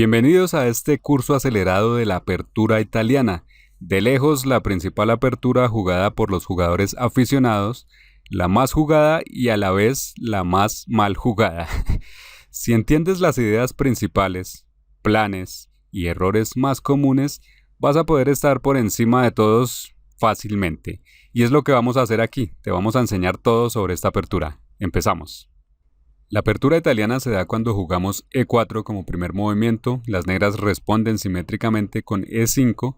Bienvenidos a este curso acelerado de la apertura italiana. De lejos, la principal apertura jugada por los jugadores aficionados, la más jugada y a la vez la más mal jugada. Si entiendes las ideas principales, planes y errores más comunes, vas a poder estar por encima de todos fácilmente. Y es lo que vamos a hacer aquí. Te vamos a enseñar todo sobre esta apertura. Empezamos. La apertura italiana se da cuando jugamos E4 como primer movimiento, las negras responden simétricamente con E5,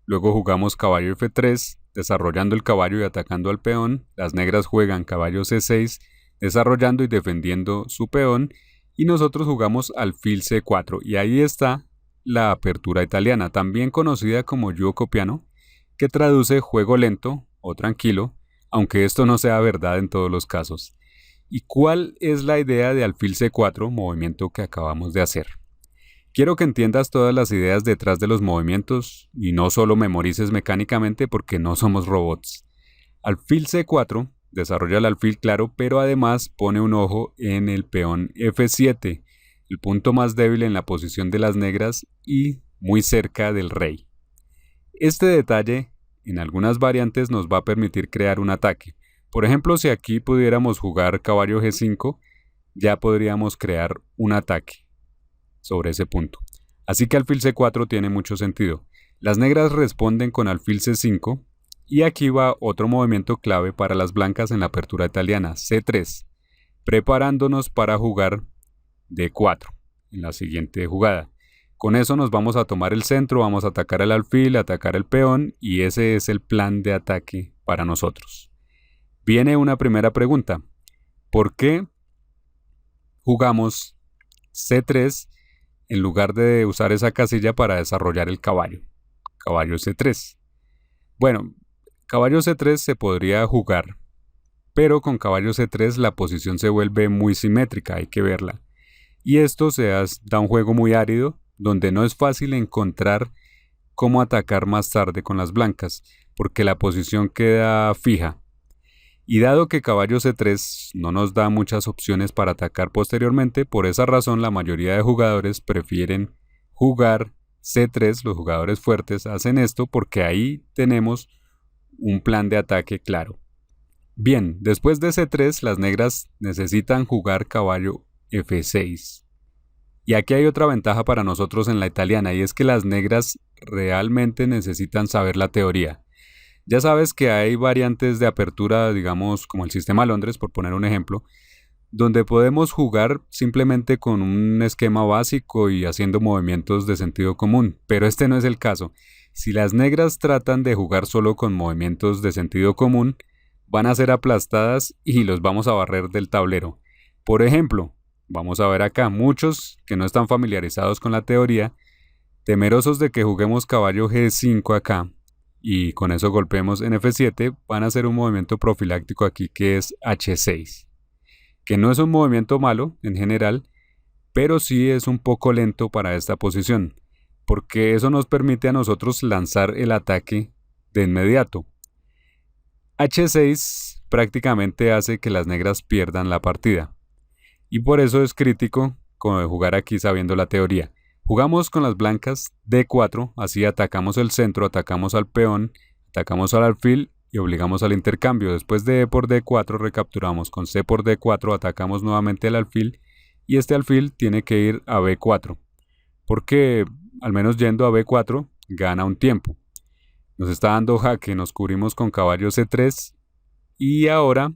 luego jugamos caballo F3, desarrollando el caballo y atacando al peón, las negras juegan caballo C6, desarrollando y defendiendo su peón, y nosotros jugamos alfil C4, y ahí está la apertura italiana, también conocida como gioco piano, que traduce juego lento o tranquilo, aunque esto no sea verdad en todos los casos. ¿Y cuál es la idea de alfil C4, movimiento que acabamos de hacer? Quiero que entiendas todas las ideas detrás de los movimientos y no solo memorices mecánicamente porque no somos robots. Alfil C4 desarrolla el alfil claro, pero además pone un ojo en el peón F7, el punto más débil en la posición de las negras y muy cerca del rey. Este detalle en algunas variantes nos va a permitir crear un ataque. Por ejemplo, si aquí pudiéramos jugar caballo G5, ya podríamos crear un ataque sobre ese punto. Así que alfil C4 tiene mucho sentido. Las negras responden con alfil C5 y aquí va otro movimiento clave para las blancas en la apertura italiana, C3, preparándonos para jugar D4 en la siguiente jugada. Con eso nos vamos a tomar el centro, vamos a atacar el alfil, atacar el peón y ese es el plan de ataque para nosotros. Viene una primera pregunta. ¿Por qué jugamos C3 en lugar de usar esa casilla para desarrollar el caballo? Caballo C3. Bueno, caballo C3 se podría jugar, pero con caballo C3 la posición se vuelve muy simétrica, hay que verla. Y esto da un juego muy árido, donde no es fácil encontrar cómo atacar más tarde con las blancas, porque la posición queda fija. Y dado que caballo C3 no nos da muchas opciones para atacar posteriormente, por esa razón la mayoría de jugadores prefieren jugar C3, los jugadores fuertes hacen esto porque ahí tenemos un plan de ataque claro. Bien, después de C3 las negras necesitan jugar caballo F6. Y aquí hay otra ventaja para nosotros en la italiana y es que las negras realmente necesitan saber la teoría. Ya sabes que hay variantes de apertura, digamos, como el sistema Londres, por poner un ejemplo, donde podemos jugar simplemente con un esquema básico y haciendo movimientos de sentido común, pero este no es el caso. Si las negras tratan de jugar solo con movimientos de sentido común, van a ser aplastadas y los vamos a barrer del tablero. Por ejemplo, vamos a ver acá, muchos que no están familiarizados con la teoría, temerosos de que juguemos caballo G5 acá, y con eso golpeemos en F7, van a hacer un movimiento profiláctico aquí que es H6, que no es un movimiento malo en general, pero sí es un poco lento para esta posición, porque eso nos permite a nosotros lanzar el ataque de inmediato. H6 prácticamente hace que las negras pierdan la partida, y por eso es crítico jugar aquí sabiendo la teoría. Jugamos con las blancas D4, así atacamos el centro, atacamos al peón, atacamos al alfil y obligamos al intercambio. Después de E por D4 recapturamos, con C por D4 atacamos nuevamente el alfil y este alfil tiene que ir a B4, porque al menos yendo a B4 gana un tiempo. Nos está dando jaque, nos cubrimos con caballo C3 y ahora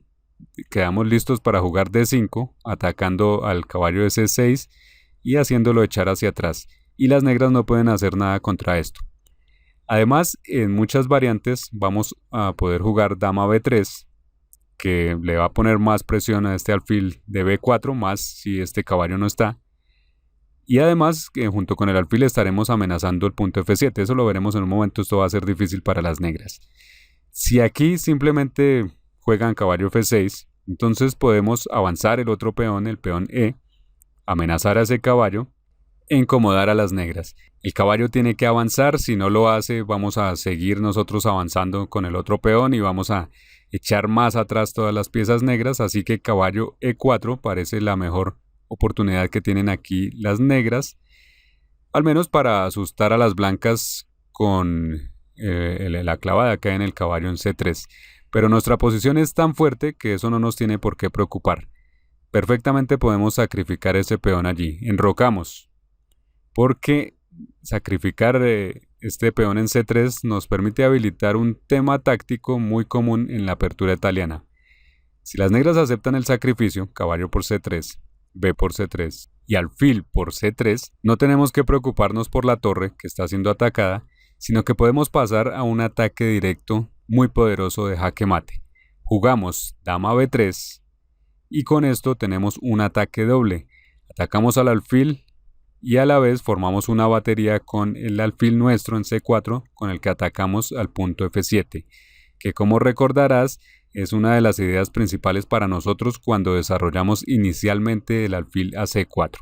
quedamos listos para jugar D5, atacando al caballo de C6 y haciéndolo echar hacia atrás, y las negras no pueden hacer nada contra esto. Además, en muchas variantes vamos a poder jugar dama B3, que le va a poner más presión a este alfil de B4, más si este caballo no está, y además junto con el alfil estaremos amenazando el punto F7, eso lo veremos en un momento, esto va a ser difícil para las negras. Si aquí simplemente juegan caballo F6, entonces podemos avanzar el otro peón, el peón E, amenazar a ese caballo e incomodar a las negras. El caballo tiene que avanzar, si no lo hace vamos a seguir nosotros avanzando con el otro peón y vamos a echar más atrás todas las piezas negras, así que caballo E4 parece la mejor oportunidad que tienen aquí las negras al menos para asustar a las blancas con la clavada que hay en el caballo en C3. Pero nuestra posición es tan fuerte que eso no nos tiene por qué preocupar. Perfectamente podemos sacrificar ese peón allí. Enrocamos, porque sacrificar este peón en C3 nos permite habilitar un tema táctico muy común en la apertura italiana. Si las negras aceptan el sacrificio, caballo por C3, B por C3 y alfil por C3, no tenemos que preocuparnos por la torre que está siendo atacada, sino que podemos pasar a un ataque directo muy poderoso de jaque mate. Jugamos dama B3 y con esto tenemos un ataque doble. Atacamos al alfil y a la vez formamos una batería con el alfil nuestro en C4 con el que atacamos al punto F7, que como recordarás es una de las ideas principales para nosotros cuando desarrollamos inicialmente el alfil a C4.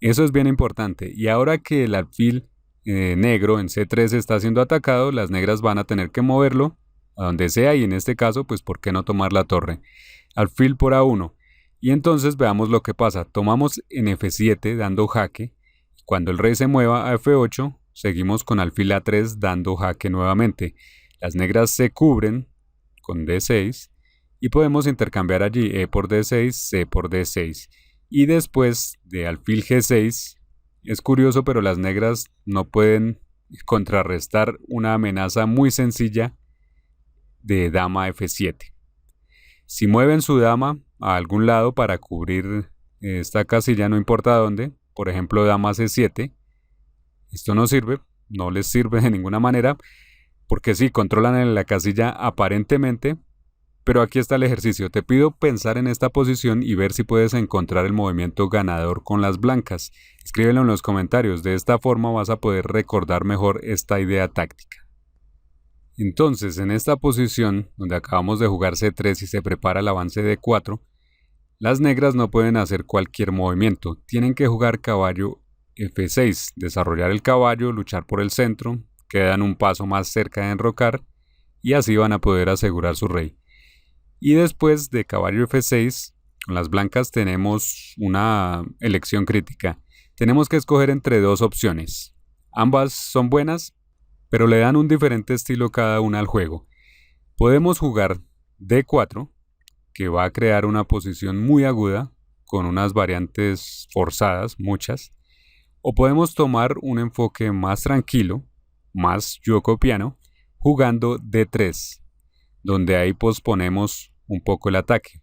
Eso es bien importante, y ahora que el alfil negro en C3 está siendo atacado, las negras van a tener que moverlo a donde sea, y en este caso, pues ¿por qué no tomar la torre? Alfil por A1. Y entonces veamos lo que pasa. Tomamos en F7 dando jaque. Cuando el rey se mueva a F8, seguimos con alfil A3 dando jaque nuevamente. Las negras se cubren con D6 y podemos intercambiar allí E por D6, C por D6. Y después de alfil G6, es curioso, pero las negras no pueden contrarrestar una amenaza muy sencilla de dama F7. Si mueven su dama a algún lado para cubrir esta casilla, no importa dónde, por ejemplo dama C7, esto no sirve, no les sirve de ninguna manera, porque sí, controlan en la casilla aparentemente, pero aquí está el ejercicio. Te pido pensar en esta posición y ver si puedes encontrar el movimiento ganador con las blancas. Escríbelo en los comentarios, de esta forma vas a poder recordar mejor esta idea táctica. Entonces, en esta posición, donde acabamos de jugar C3 y se prepara el avance de D4, las negras no pueden hacer cualquier movimiento. Tienen que jugar caballo F6, desarrollar el caballo, luchar por el centro, quedan un paso más cerca de enrocar y así van a poder asegurar su rey. Y después de caballo F6, con las blancas tenemos una elección crítica. Tenemos que escoger entre dos opciones. Ambas son buenas, pero le dan un diferente estilo cada una al juego. Podemos jugar D4, que va a crear una posición muy aguda, con unas variantes forzadas, muchas. O podemos tomar un enfoque más tranquilo, más jacobiano, jugando D3, donde ahí posponemos un poco el ataque.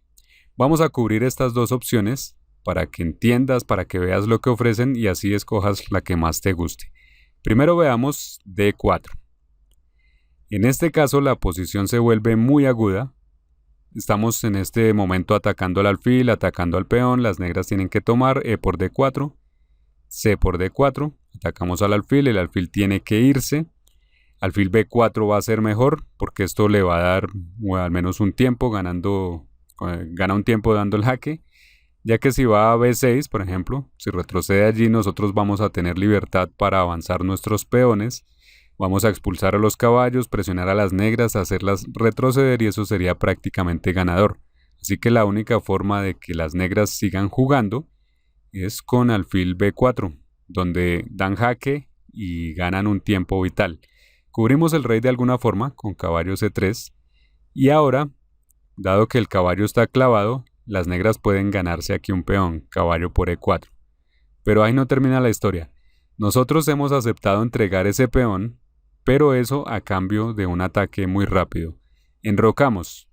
Vamos a cubrir estas dos opciones para que entiendas, para que veas lo que ofrecen y así escojas la que más te guste. Primero veamos D4. En este caso la posición se vuelve muy aguda. Estamos en este momento atacando al alfil, atacando al peón. Las negras tienen que tomar E por D4, C por D4. Atacamos al alfil, el alfil tiene que irse. Alfil B4 va a ser mejor porque esto le va a dar al menos un tiempo gana un tiempo dando el jaque. Ya que si va a B6, por ejemplo, si retrocede allí, nosotros vamos a tener libertad para avanzar nuestros peones. Vamos a expulsar a los caballos, presionar a las negras, hacerlas retroceder y eso sería prácticamente ganador. Así que la única forma de que las negras sigan jugando es con alfil B4, donde dan jaque y ganan un tiempo vital. Cubrimos el rey de alguna forma con caballo C3 y ahora, dado que el caballo está clavado, las negras pueden ganarse aquí un peón, caballo por E4. Pero ahí no termina la historia. Nosotros hemos aceptado entregar ese peón, pero eso a cambio de un ataque muy rápido. Enrocamos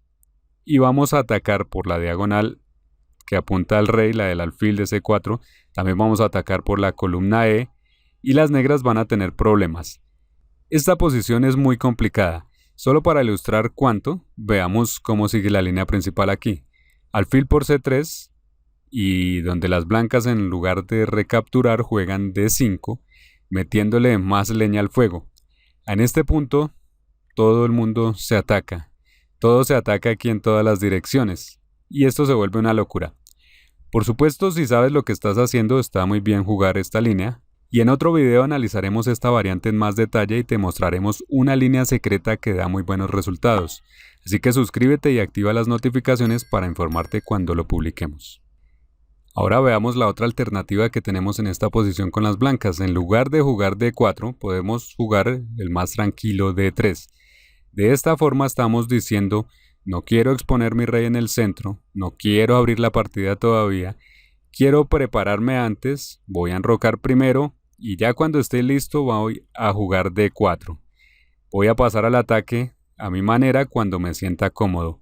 y vamos a atacar por la diagonal que apunta al rey, la del alfil de C4. También vamos a atacar por la columna E y las negras van a tener problemas. Esta posición es muy complicada. Solo para ilustrar cuánto, veamos cómo sigue la línea principal aquí. Alfil por C3 y donde las blancas en lugar de recapturar juegan D5, metiéndole más leña al fuego. En este punto todo el mundo se ataca. Todo se ataca aquí en todas las direcciones y esto se vuelve una locura. Por supuesto, si sabes lo que estás haciendo, está muy bien jugar esta línea. Y en otro video analizaremos esta variante en más detalle y te mostraremos una línea secreta que da muy buenos resultados. Así que suscríbete y activa las notificaciones para informarte cuando lo publiquemos. Ahora veamos la otra alternativa que tenemos en esta posición con las blancas. En lugar de jugar D4, podemos jugar el más tranquilo D3. De esta forma estamos diciendo, no quiero exponer mi rey en el centro, no quiero abrir la partida todavía, quiero prepararme antes, voy a enrocar primero y ya cuando esté listo voy a jugar D4. Voy a pasar al ataque a mi manera cuando me sienta cómodo.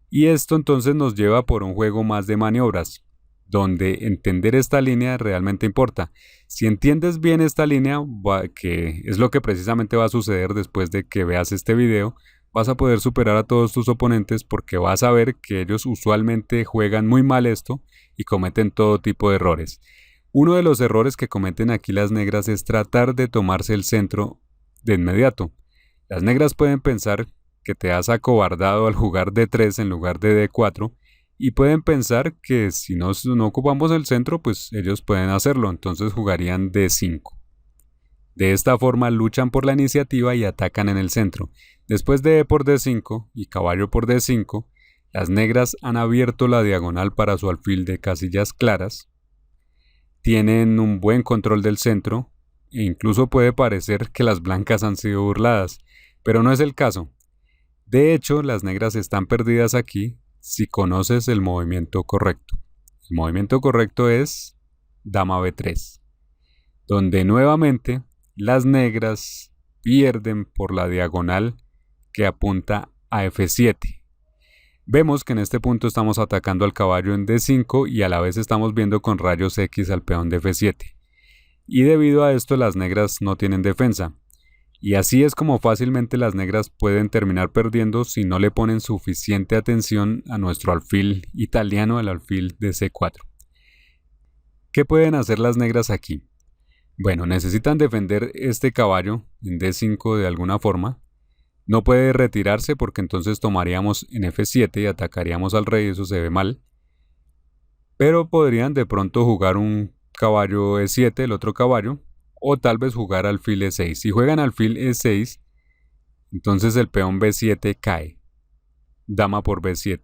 Y esto entonces nos lleva por un juego más de maniobras, donde entender esta línea realmente importa. Si entiendes bien esta línea, que es lo que precisamente va a suceder después de que veas este video, vas a poder superar a todos tus oponentes porque vas a ver que ellos usualmente juegan muy mal esto y cometen todo tipo de errores. Uno de los errores que cometen aquí las negras es tratar de tomarse el centro de inmediato. Las negras pueden pensar que te has acobardado al jugar D3 en lugar de D4 y pueden pensar que si no ocupamos el centro, pues ellos pueden hacerlo, entonces jugarían D5. De esta forma luchan por la iniciativa y atacan en el centro. Después de E por D5 y caballo por D5, las negras han abierto la diagonal para su alfil de casillas claras, tienen un buen control del centro e incluso puede parecer que las blancas han sido burladas, pero no es el caso. De hecho, las negras están perdidas aquí si conoces el movimiento correcto. El movimiento correcto es dama B3, donde nuevamente las negras pierden por la diagonal que apunta a F7. Vemos que en este punto estamos atacando al caballo en D5 y a la vez estamos viendo con rayos X al peón de F7. Y debido a esto las negras no tienen defensa. Y así es como fácilmente las negras pueden terminar perdiendo si no le ponen suficiente atención a nuestro alfil italiano, el alfil de C4. ¿Qué pueden hacer las negras aquí? Bueno, necesitan defender este caballo en D5 de alguna forma. No puede retirarse porque entonces tomaríamos en F7 y atacaríamos al rey, eso se ve mal. Pero podrían de pronto jugar un caballo E7, el otro caballo, o tal vez jugar alfil E6. Si juegan alfil E6, entonces el peón B7 cae, dama por B7.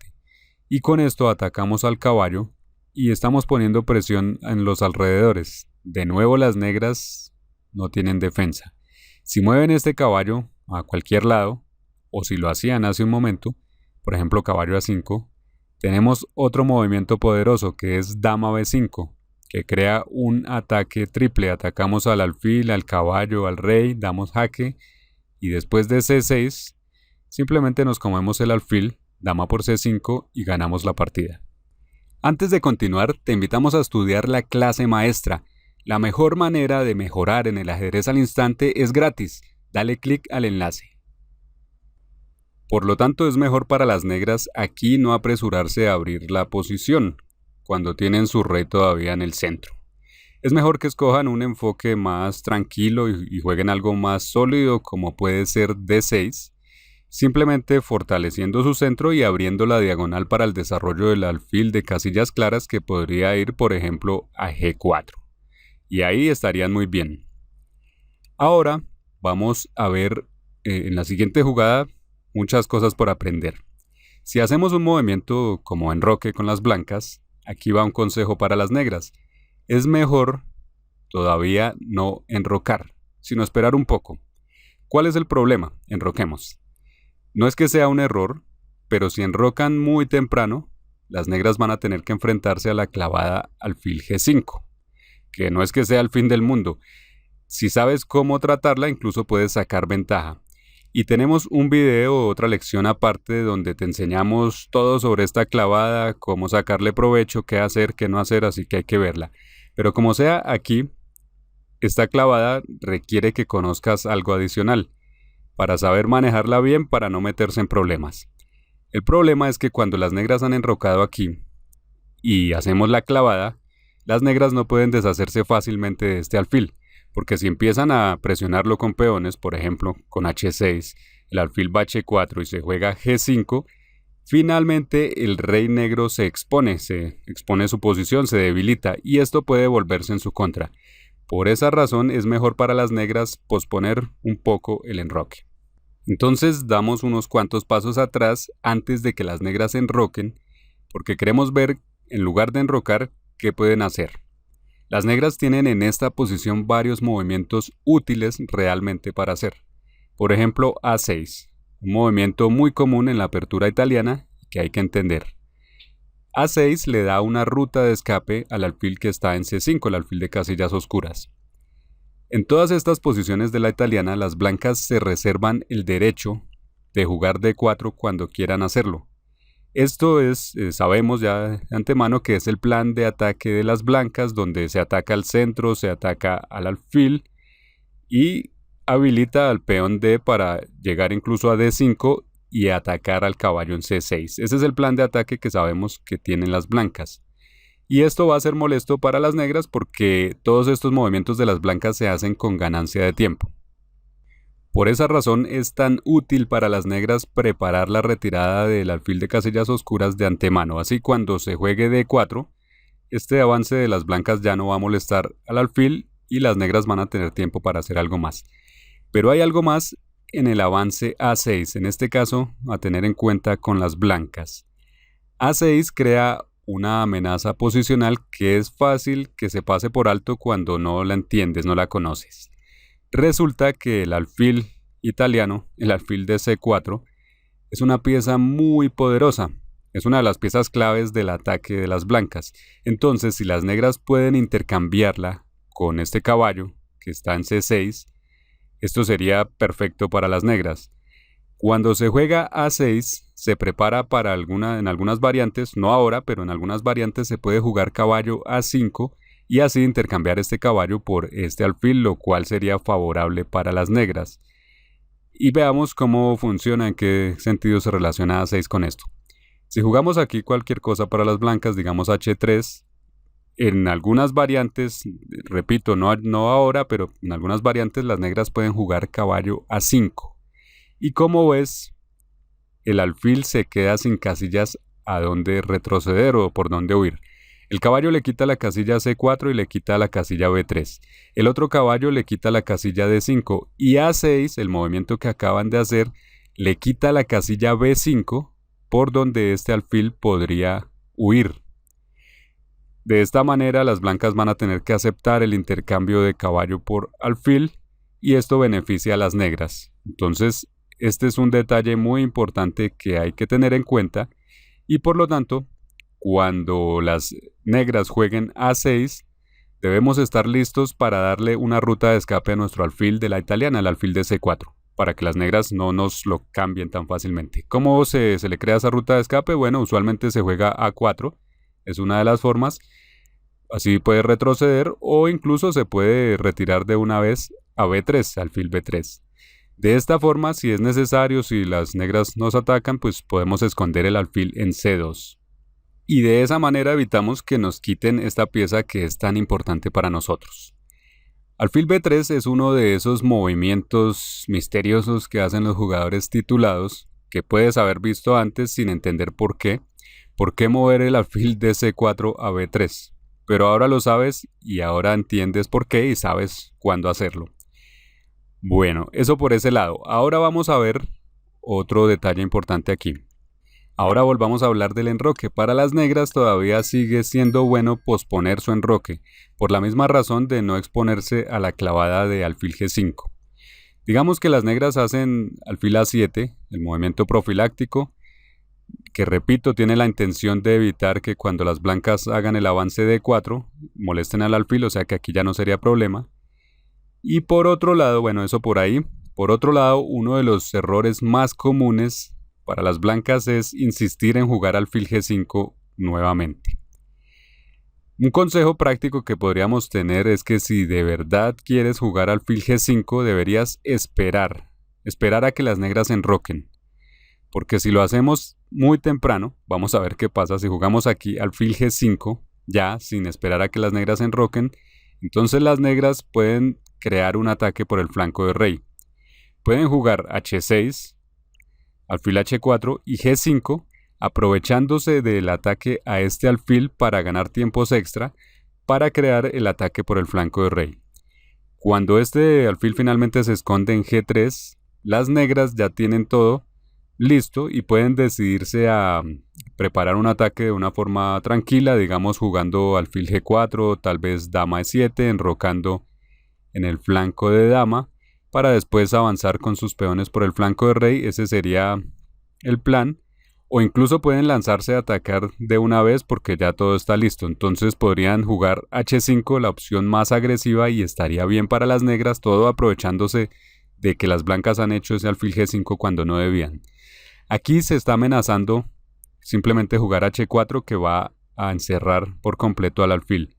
Y con esto atacamos al caballo y estamos poniendo presión en los alrededores. De nuevo las negras no tienen defensa. Si mueven este caballo a cualquier lado, o si lo hacían hace un momento, por ejemplo caballo A5, tenemos otro movimiento poderoso que es dama B5, que crea un ataque triple. Atacamos al alfil, al caballo, al rey, damos jaque y después de C6 simplemente nos comemos el alfil, dama por C5 y ganamos la partida. Antes de continuar, te invitamos a estudiar la clase maestra. La mejor manera de mejorar en el ajedrez al instante es gratis. Dale clic al enlace. Por lo tanto, es mejor para las negras aquí no apresurarse a abrir la posición cuando tienen su rey todavía en el centro. Es mejor que escojan un enfoque más tranquilo y jueguen algo más sólido como puede ser D6, simplemente fortaleciendo su centro y abriendo la diagonal para el desarrollo del alfil de casillas claras que podría ir por ejemplo a G4. Y ahí estarían muy bien. Ahora vamos a ver en la siguiente jugada muchas cosas por aprender. Si hacemos un movimiento como enroque con las blancas, aquí va un consejo para las negras. Es mejor todavía no enrocar, sino esperar un poco. ¿Cuál es el problema? Enroquemos. No es que sea un error, pero si enrocan muy temprano, las negras van a tener que enfrentarse a la clavada alfil G5, que no es que sea el fin del mundo. Si sabes cómo tratarla, incluso puedes sacar ventaja. Y tenemos un video o otra lección aparte donde te enseñamos todo sobre esta clavada, cómo sacarle provecho, qué hacer, qué no hacer, así que hay que verla. Pero como sea, aquí, esta clavada requiere que conozcas algo adicional para saber manejarla bien para no meterse en problemas. El problema es que cuando las negras han enrocado aquí y hacemos la clavada, las negras no pueden deshacerse fácilmente de este alfil. Porque si empiezan a presionarlo con peones, por ejemplo con H6, el alfil va a H4 y se juega G5, finalmente el rey negro se expone su posición, se debilita y esto puede volverse en su contra. Por esa razón es mejor para las negras posponer un poco el enroque. Entonces damos unos cuantos pasos atrás antes de que las negras enroquen, porque queremos ver, en lugar de enrocar, ¿qué pueden hacer? Las negras tienen en esta posición varios movimientos útiles realmente para hacer. Por ejemplo, A6, un movimiento muy común en la apertura italiana que hay que entender. A6 le da una ruta de escape al alfil que está en C5, el alfil de casillas oscuras. En todas estas posiciones de la italiana, las blancas se reservan el derecho de jugar D4 cuando quieran hacerlo. Esto es, sabemos ya de antemano que es el plan de ataque de las blancas, donde se ataca al centro, se ataca al alfil y habilita al peón D para llegar incluso a D5 y atacar al caballo en C6. Ese es el plan de ataque que sabemos que tienen las blancas. Y esto va a ser molesto para las negras porque todos estos movimientos de las blancas se hacen con ganancia de tiempo. Por esa razón es tan útil para las negras preparar la retirada del alfil de casillas oscuras de antemano. Así cuando se juegue D4, este avance de las blancas ya no va a molestar al alfil y las negras van a tener tiempo para hacer algo más. Pero hay algo más en el avance A6, en este caso a tener en cuenta con las blancas. A6 crea una amenaza posicional que es fácil que se pase por alto cuando no la entiendes, no la conoces. Resulta que el alfil italiano, el alfil de C4, es una pieza muy poderosa. Es una de las piezas claves del ataque de las blancas. Entonces, si las negras pueden intercambiarla con este caballo que está en C6, esto sería perfecto para las negras. Cuando se juega A6, se prepara para en algunas variantes, no ahora, pero en algunas variantes se puede jugar caballo A5 y así intercambiar este caballo por este alfil, lo cual sería favorable para las negras. Y veamos cómo funciona, en qué sentido se relaciona A6 con esto. Si jugamos aquí cualquier cosa para las blancas, digamos H3, en algunas variantes, repito, no ahora, pero en algunas variantes las negras pueden jugar caballo A5. Y como ves, el alfil se queda sin casillas a dónde retroceder o por dónde huir. El caballo le quita la casilla C4 y le quita la casilla B3. El otro caballo le quita la casilla D5 y A6, el movimiento que acaban de hacer, le quita la casilla B5 por donde este alfil podría huir. De esta manera las blancas van a tener que aceptar el intercambio de caballo por alfil y esto beneficia a las negras. Entonces, este es un detalle muy importante que hay que tener en cuenta y por lo tanto, cuando las negras jueguen A6, debemos estar listos para darle una ruta de escape a nuestro alfil de la italiana, el alfil de C4, para que las negras no nos lo cambien tan fácilmente. ¿Cómo se le crea esa ruta de escape? Bueno, usualmente se juega A4, es una de las formas. Así puede retroceder o incluso se puede retirar de una vez a B3, alfil B3. De esta forma, si es necesario, si las negras nos atacan, pues podemos esconder el alfil en C2. Y de esa manera evitamos que nos quiten esta pieza que es tan importante para nosotros. Alfil B3 es uno de esos movimientos misteriosos que hacen los jugadores titulados, que puedes haber visto antes sin entender por qué. ¿Por qué mover el alfil de C4 a B3? Pero ahora lo sabes y ahora entiendes por qué y sabes cuándo hacerlo. Bueno, eso por ese lado. Ahora vamos a ver otro detalle importante aquí. Ahora volvamos a hablar del enroque. Para las negras todavía sigue siendo bueno posponer su enroque, por la misma razón de no exponerse a la clavada de alfil G5. Digamos que las negras hacen alfil A7, el movimiento profiláctico, que repito, tiene la intención de evitar que cuando las blancas hagan el avance de D4, molesten al alfil, o sea que aquí ya no sería problema. Y por otro lado, bueno, eso por ahí. Por otro lado, uno de los errores más comunes para las blancas es insistir en jugar alfil G5 nuevamente. Un consejo práctico que podríamos tener es que si de verdad quieres jugar alfil G5, deberías esperar a que las negras enroquen. Porque si lo hacemos muy temprano, vamos a ver qué pasa si jugamos aquí alfil G5, ya sin esperar a que las negras enroquen, entonces las negras pueden crear un ataque por el flanco de rey. Pueden jugar H6, alfil H4 y G5, aprovechándose del ataque a este alfil para ganar tiempos extra para crear el ataque por el flanco de rey. Cuando este alfil finalmente se esconde en G3, las negras ya tienen todo listo, y pueden decidirse a preparar un ataque de una forma tranquila, digamos jugando alfil G4, tal vez dama E7, enrocando en el flanco de dama, para después avanzar con sus peones por el flanco de rey. Ese sería el plan. O incluso pueden lanzarse a atacar de una vez porque ya todo está listo. Entonces podrían jugar H5, la opción más agresiva, y estaría bien para las negras, todo aprovechándose de que las blancas han hecho ese alfil G5 cuando no debían. Aquí se está amenazando simplemente jugar H4, que va a encerrar por completo al alfil.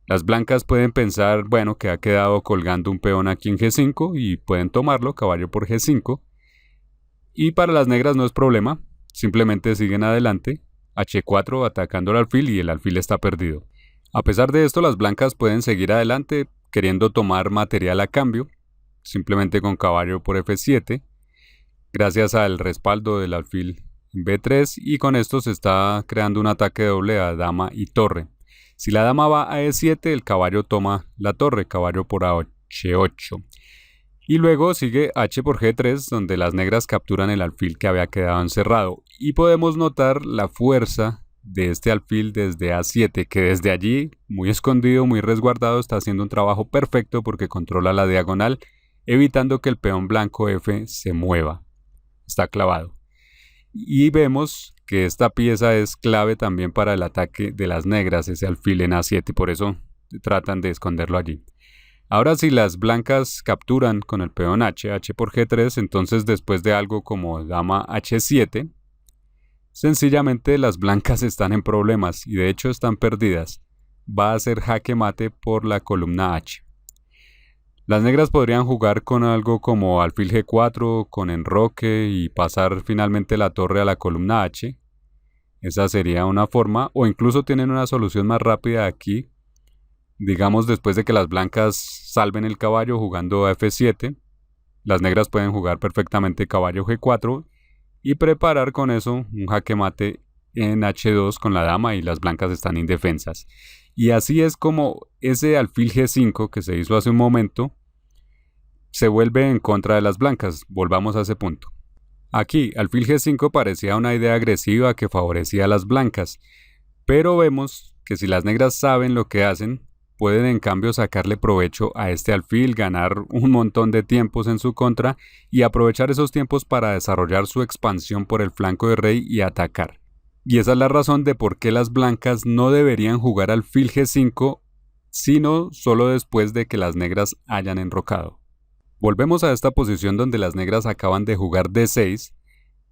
Las blancas pueden pensar, bueno, que ha quedado colgando un peón aquí en G5 y pueden tomarlo, caballo por G5. Y para las negras no es problema, simplemente siguen adelante, H4 atacando al alfil, y el alfil está perdido. A pesar de esto, las blancas pueden seguir adelante queriendo tomar material a cambio, simplemente con caballo por F7, gracias al respaldo del alfil en B3, y con esto se está creando un ataque doble a dama y torre. Si la dama va a E7, el caballo toma la torre, caballo por H8. Y luego sigue H por G3, donde las negras capturan el alfil que había quedado encerrado. Y podemos notar la fuerza de este alfil desde A7, que desde allí, muy escondido, muy resguardado, está haciendo un trabajo perfecto porque controla la diagonal, evitando que el peón blanco F se mueva. Está clavado. Y vemos que esta pieza es clave también para el ataque de las negras, ese alfil en A7, y por eso tratan de esconderlo allí. Ahora, si las blancas capturan con el peón H por G3, entonces después de algo como dama H7, sencillamente las blancas están en problemas y de hecho están perdidas. Va a ser jaque mate por la columna H. Las negras podrían jugar con algo como alfil G4, con enroque y pasar finalmente la torre a la columna H. Esa sería una forma, o incluso tienen una solución más rápida aquí. Digamos, después de que las blancas salven el caballo jugando a F7, las negras pueden jugar perfectamente caballo G4 y preparar con eso un jaque mate en H2 con la dama, y las blancas están indefensas. Y así es como ese alfil G5 que se hizo hace un momento se vuelve en contra de las blancas. Volvamos a ese punto. Aquí, alfil G5 parecía una idea agresiva que favorecía a las blancas, pero vemos que si las negras saben lo que hacen, pueden en cambio sacarle provecho a este alfil, ganar un montón de tiempos en su contra y aprovechar esos tiempos para desarrollar su expansión por el flanco de rey y atacar. Y esa es la razón de por qué las blancas no deberían jugar alfil G5, sino solo después de que las negras hayan enrocado. Volvemos a esta posición donde las negras acaban de jugar D6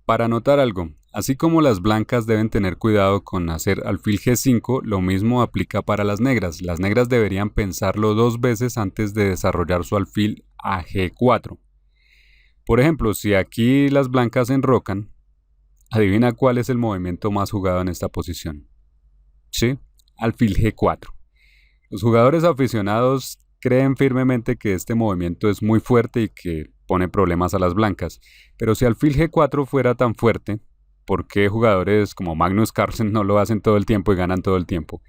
para notar algo. Así como las blancas deben tener cuidado con hacer alfil G5, lo mismo aplica para las negras. Las negras deberían pensarlo dos veces antes de desarrollar su alfil a G4. Por ejemplo, si aquí las blancas enrocan, adivina cuál es el movimiento más jugado en esta posición. Sí, alfil G4. Los jugadores aficionados creen firmemente que este movimiento es muy fuerte y que pone problemas a las blancas. Pero si alfil G4 fuera tan fuerte, ¿por qué jugadores como Magnus Carlsen no lo hacen todo el tiempo y ganan todo el tiempo?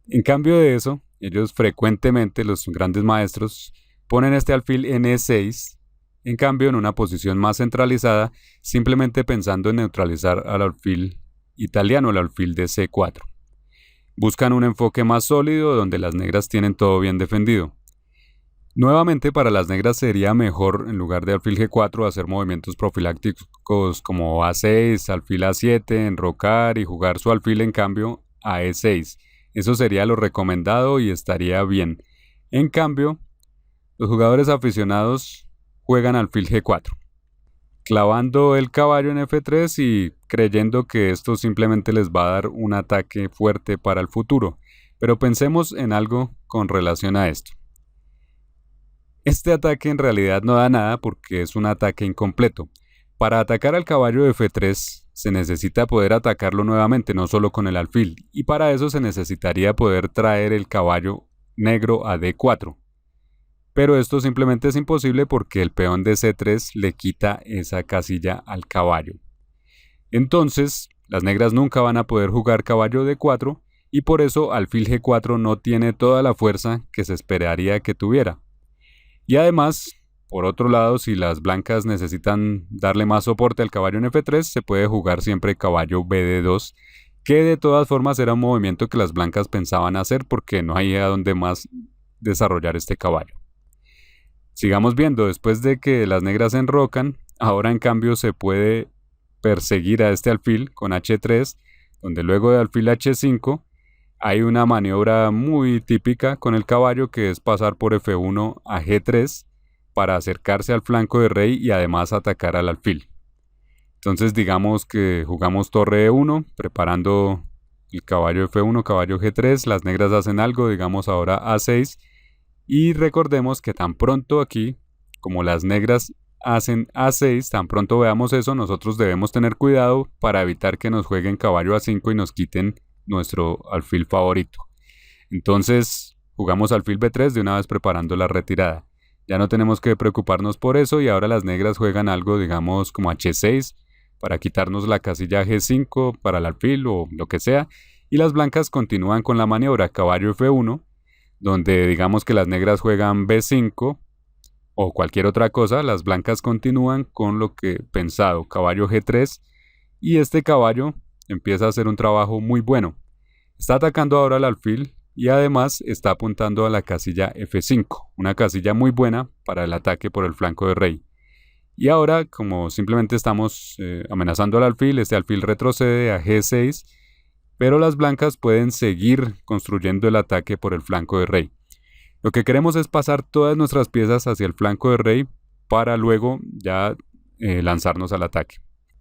En cambio de eso, ellos frecuentemente, los grandes maestros, ponen este alfil en E6, en cambio en una posición más centralizada, simplemente pensando en neutralizar al alfil italiano, el alfil de C4. Buscan un enfoque más sólido donde las negras tienen todo bien defendido. Nuevamente, para las negras sería mejor, en lugar de alfil G4, hacer movimientos profilácticos como A6, alfil A7, enrocar y jugar su alfil en cambio a E6. Eso sería lo recomendado y estaría bien. En cambio, los jugadores aficionados juegan alfil G4, clavando el caballo en F3 y creyendo que esto simplemente les va a dar un ataque fuerte para el futuro. Pero pensemos en algo con relación a esto. Este ataque en realidad no da nada porque es un ataque incompleto. Para atacar al caballo de F3 se necesita poder atacarlo nuevamente, no solo con el alfil, y para eso se necesitaría poder traer el caballo negro a D4. Pero esto simplemente es imposible porque el peón de C3 le quita esa casilla al caballo. Entonces, las negras nunca van a poder jugar caballo D4 y por eso alfil G4 no tiene toda la fuerza que se esperaría que tuviera. Y además, Por otro lado, si las blancas necesitan darle más soporte al caballo en F3, se puede jugar siempre caballo BD2, que de todas formas era un movimiento que las blancas pensaban hacer porque no hay a dónde más desarrollar este caballo. Sigamos viendo, después de que las negras se enrocan, ahora en cambio se puede perseguir a este alfil con H3, donde luego de alfil H5 hay una maniobra muy típica con el caballo que es pasar por F1 a G3 para acercarse al flanco de rey y además atacar al alfil. Entonces digamos que jugamos torre E1, preparando el caballo F1, caballo G3, las negras hacen algo, digamos ahora A6, y recordemos que tan pronto aquí, como las negras hacen A6, tan pronto veamos eso, nosotros debemos tener cuidado para evitar que nos jueguen caballo A5 y nos quiten nuestro alfil favorito. Entonces jugamos alfil B3 de una vez preparando la retirada. Ya no tenemos que preocuparnos por eso y ahora las negras juegan algo, digamos, como H6 para quitarnos la casilla G5 para el alfil o lo que sea. Y las blancas continúan con la maniobra caballo F1, donde digamos que las negras juegan B5 o cualquier otra cosa. Las blancas continúan con lo que pensado, caballo G3. Y este caballo empieza a hacer un trabajo muy bueno. Está atacando ahora al alfil y además está apuntando a la casilla F5, una casilla muy buena para el ataque por el flanco de rey. Y ahora, como simplemente estamos amenazando al alfil, este alfil retrocede a G6, pero las blancas pueden seguir construyendo el ataque por el flanco de rey. Lo que queremos es pasar todas nuestras piezas hacia el flanco de rey para luego ya lanzarnos al ataque.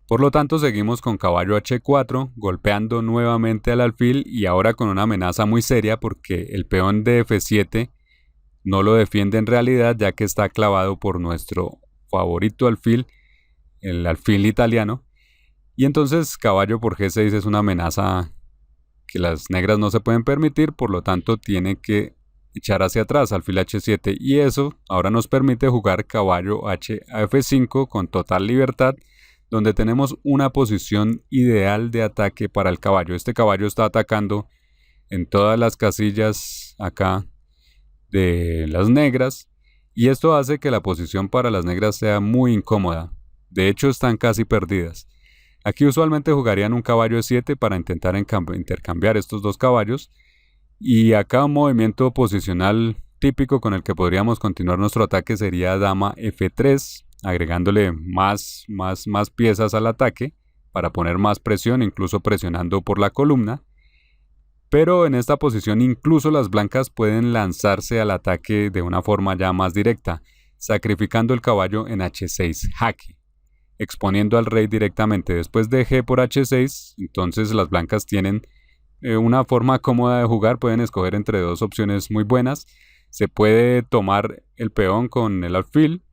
Por lo tanto, seguimos con caballo H4, golpeando nuevamente al alfil y ahora con una amenaza muy seria porque el peón de F7 no lo defiende en realidad ya que está clavado por nuestro favorito alfil, el alfil italiano. Y entonces caballo por G6 es una amenaza que las negras no se pueden permitir, por lo tanto tiene que echar hacia atrás alfil H7 y eso ahora nos permite jugar caballo H a F5 con total libertad, donde tenemos una posición ideal de ataque para el caballo. Este caballo está atacando en todas las casillas acá de las negras y esto hace que la posición para las negras sea muy incómoda. De hecho, están casi perdidas. Aquí usualmente jugarían un caballo E7 para intentar intercambiar estos dos caballos y acá un movimiento posicional típico con el que podríamos continuar nuestro ataque sería dama F3, agregándole más piezas al ataque para poner más presión, incluso presionando por la columna. Pero en esta posición incluso las blancas pueden lanzarse al ataque de una forma ya más directa, sacrificando el caballo en H6 jaque, exponiendo al rey directamente. Después de G por H6, entonces las blancas tienen una forma cómoda de jugar, pueden escoger entre dos opciones muy buenas. Se puede tomar el peón con el alfil,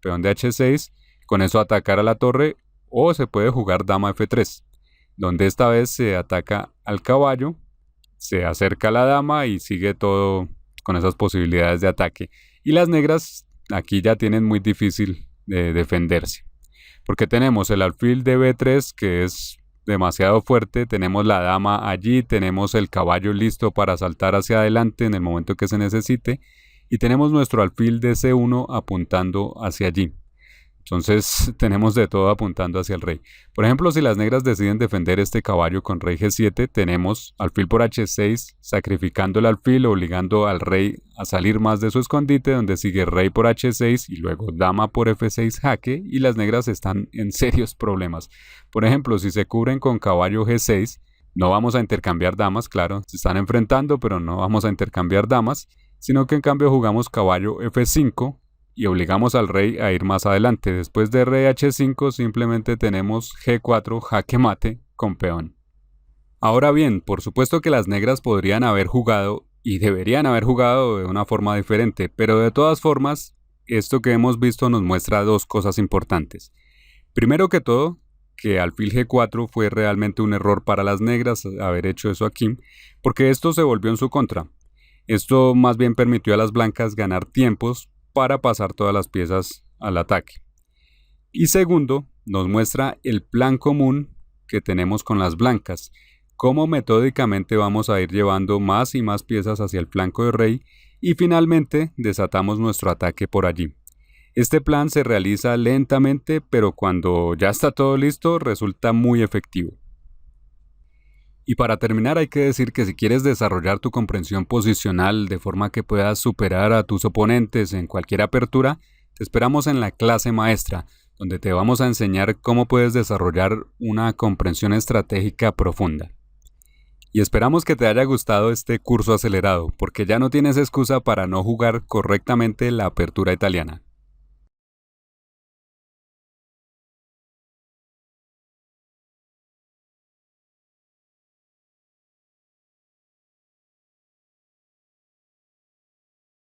peón de H6, con eso atacar a la torre, o se puede jugar dama F3, donde esta vez se ataca al caballo, se acerca a la dama y sigue todo con esas posibilidades de ataque. Y las negras aquí ya tienen muy difícil de defenderse, porque tenemos el alfil de B3 que es demasiado fuerte, tenemos la dama allí, tenemos el caballo listo para saltar hacia adelante en el momento que se necesite, y tenemos nuestro alfil de C1 apuntando hacia allí. Entonces tenemos de todo apuntando hacia el rey. Por ejemplo, si las negras deciden defender este caballo con rey G7, tenemos alfil por H6, sacrificando el alfil, obligando al rey a salir más de su escondite, donde sigue rey por H6 y luego dama por F6 jaque, y las negras están en serios problemas. Por ejemplo, si se cubren con caballo G6, no vamos a intercambiar damas, claro, se están enfrentando, pero no vamos a intercambiar damas, sino que en cambio jugamos caballo F5, y obligamos al rey a ir más adelante. Después de rey H5 simplemente tenemos G4 jaque mate con peón. Ahora bien, por supuesto que las negras podrían haber jugado y deberían haber jugado de una forma diferente, pero de todas formas, esto que hemos visto nos muestra dos cosas importantes. Primero que todo, que alfil G4 fue realmente un error para las negras haber hecho eso aquí, porque esto se volvió en su contra. Esto más bien permitió a las blancas ganar tiempos para pasar todas las piezas al ataque. Y segundo, nos muestra el plan común que tenemos con las blancas, cómo metódicamente vamos a ir llevando más y más piezas hacia el flanco de rey y finalmente desatamos nuestro ataque por allí. Este plan se realiza lentamente, pero cuando ya está todo listo, resulta muy efectivo. Y para terminar hay que decir que si quieres desarrollar tu comprensión posicional de forma que puedas superar a tus oponentes en cualquier apertura, te esperamos en la clase maestra, donde te vamos a enseñar cómo puedes desarrollar una comprensión estratégica profunda. Y esperamos que te haya gustado este curso acelerado, porque ya no tienes excusa para no jugar correctamente la apertura italiana.